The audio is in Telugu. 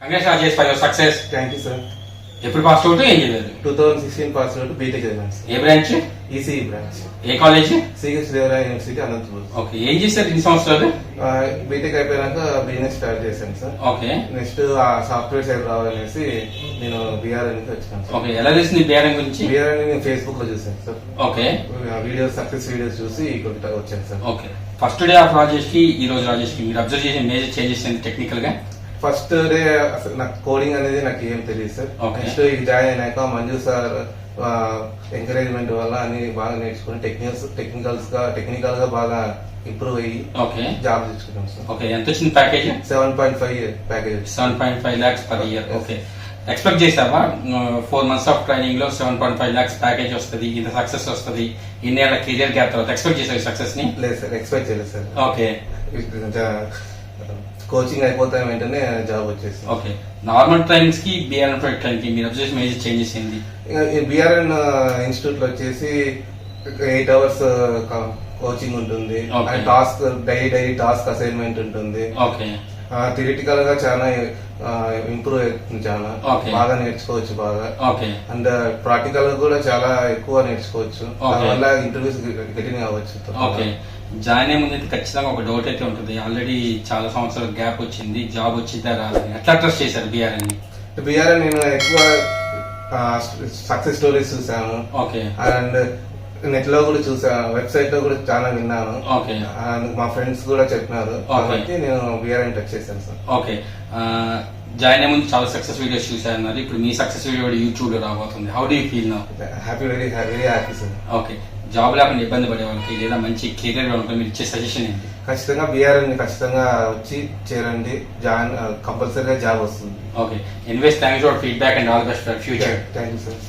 Congrats Rajesh for your success. Thank you sir. ఎప్పుడు పాస్ అవుట్ ఏం చదివారు? 2016 పాస్ అవుట్ బీటెక్ చదివాను సార్. ఏ బ్రాంచ్? ECE branch. ఏ college? CH Devaraya university Anantapur. Okay, ఏం చేశారు ఇన్ని సంవత్సరాలు? బీటెక్ అయిపోయాక బిజినెస్ స్టార్ట్ చేశాను సార్. ఓకే, నెక్స్ట్ ఆ సాఫ్ట్వేర్ సైడ్ రావాలనేసి నేను బీఆర్ఎన్కి వచ్చినాను సార్. ఓకే, ఎలా తెలిసింది బేరం గురించి? బీఆర్ఎన్ నేను ఫేస్బుక్ లో చూసాను sir. Okay, videos success videos చూసి ఇక్కడ వచ్చాను sir. Okay. First day of Rajesh కి ఈ రోజు రాజేష్ కి మీరు అబ్జర్వ్ చేసిన మేజర్ చేంజెస్ ఏంటి టెక్నికల్ గా? ఫస్ట్ డే అసలు నాకు కోడింగ్ అనేది నాకు ఏం తెలియదు సార్. Okay. నెక్స్ట్ ఇది జాయిన్ అయినాక మంజు సార్ ఎంకరేజ్మెంట్ వల్ల అన్ని బాగా నేర్చుకుని టెక్నికల్ గా బాగా ఇంప్రూవ్ అయ్యి ఓకే, జాబ్ తెచ్చుకున్నాం సార్. ఓకే. ఎంత వచ్చింది package? 7.5 package. 7.5 lakhs per year. Okay, expect చేసావా 4 months ఆఫ్ ట్రైనింగ్ లో 7.5 lakhs ప్యాకేజ్ వస్తుంది, ఇంత సక్సెస్ వస్తుంది, ఇన్నేళ్ళ కెరియర్ గ్యాప్ తర్వాత ఎక్స్పెక్ట్ చేసావు సక్సెస్ ని? లేదు సార్, ఎక్స్పెక్ట్ చేయలేదు సార్. ఓకే, కోచింగ్ అయిపోతే వెంటనే జాబ్ వచ్చేసి. ఓకే. నార్మల్ ట్రైనింగ్స్ కి బిఆర్ఎన్ ట్రైనింగ్ కి మీరు అబ్జర్వ్ మేజర్ చేంజెస్ ఏంటి? బిఆర్ఎన్ ఇన్స్టిట్యూట్ లో వచ్చేసి 8 hours కోచింగ్ ఉంటుంది. Okay. Task daily task assignment ఉంటుంది. ఓకే, థియరిటికల్ గా చాలా ఇంప్రూవ్ అవుతుంది, చాలా Okay. బాగా నేర్చుకోవచ్చు బాగా. ఓకే, అండ్ ప్రాక్టికల్ గా కూడా చాలా ఎక్కువ నేర్చుకోవచ్చు. Okay. దానివల్ల ఇంటర్వ్యూస్ గెటిన్ అవ్వచ్చు. ఓకే. జాయిన్ అయ్యే ముందు అయితే ఖచ్చితంగా ఒక డౌట్ అయితే ఉంటుంది. ఆల్రెడీ చాలా సంవత్సరాల గ్యాప్ వచ్చింది, జాబ్ వచ్చిందా రాదని ఎట్లా ట్రస్ట్ చేశారు బిఆర్ఎన్ ని? బిఆర్ఎన్ నేను ఎక్కువ సక్సెస్ స్టోరీస్ చూసాను. ఓకే, అండ్ నెట్ లో కూడా చూసాను, వెబ్సైట్ లో కూడా చాలా విన్నాను. ఓకే, అండ్ మా ఫ్రెండ్స్ కూడా చెప్పినారు. Okay. కాబట్టి నేను బిఆర్ఎన్ టచ్ చేశాను సార్. ఓకే. జాయిన్ అయ్యే ముందు చాలా సక్సెస్ వీడియోస్ చూసారన్నారు, ఇప్పుడు మీ సక్సెస్ వీడియో యూట్యూబ్ లో రాబోతుంది. How do you feel now? Very happy sir. Okay, job లేకుండా ఇబ్బంది పడే వాళ్ళకి లేదా మంచి కెరీర్ వాళ్ళకి మీరు ఇచ్చే సజెషన్ ఏంటి? ఖచ్చితంగా బిఆర్ఎన్ ఖచ్చితంగా వచ్చి చేరండి, కంపల్సరీగా జాబ్ వస్తుంది. Okay, anyways thanks for feedback and all the best for future. Thank you sir.